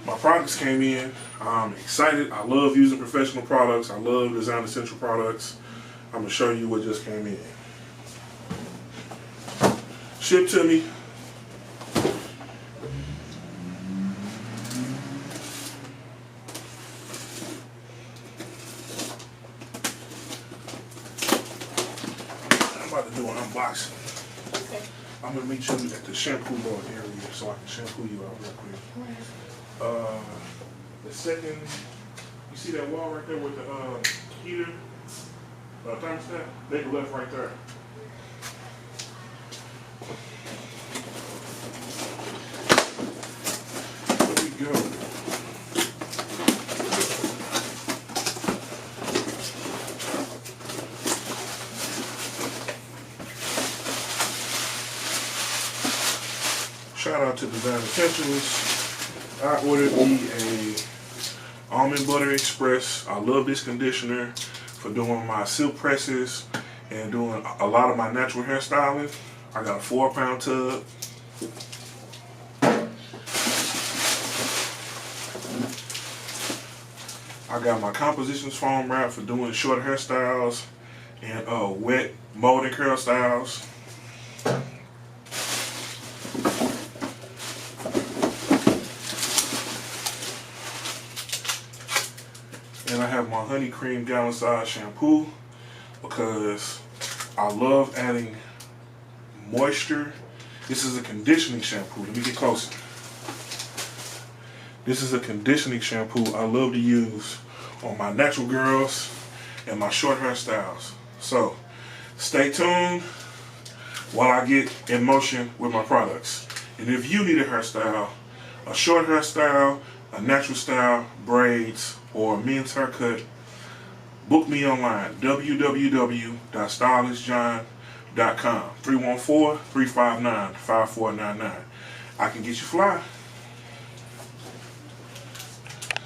My products came in. I'm excited. I love using professional products. I love Design Essential products. I'm going to show you what just came in. Shipped to me. I'm about to do an unboxing. Okay. I'm going to meet you at the shampoo bar area so I can shampoo you out real quick. The second, you see that wall right there with the heater, thermostat? They left right there. There we go. Shout out to Design Essentials. I ordered me a Almond Butter Express. I love this conditioner for doing my silk presses and doing a lot of my natural hairstyling. I got a 4-pound tub. I got my compositions foam wrap for doing short hairstyles and wet mold and curl styles. And I have my honey cream gallon size shampoo because I love adding moisture. This is a conditioning shampoo. Let me get closer. This is a conditioning shampoo I love to use on my natural girls and my short hairstyles. So stay tuned while I get in motion with my products. And if you need a hairstyle, a short hairstyle, a natural style, braids, or a men's haircut, book me online, www.stylistjohn.com, 314-359-5499. I can get you fly.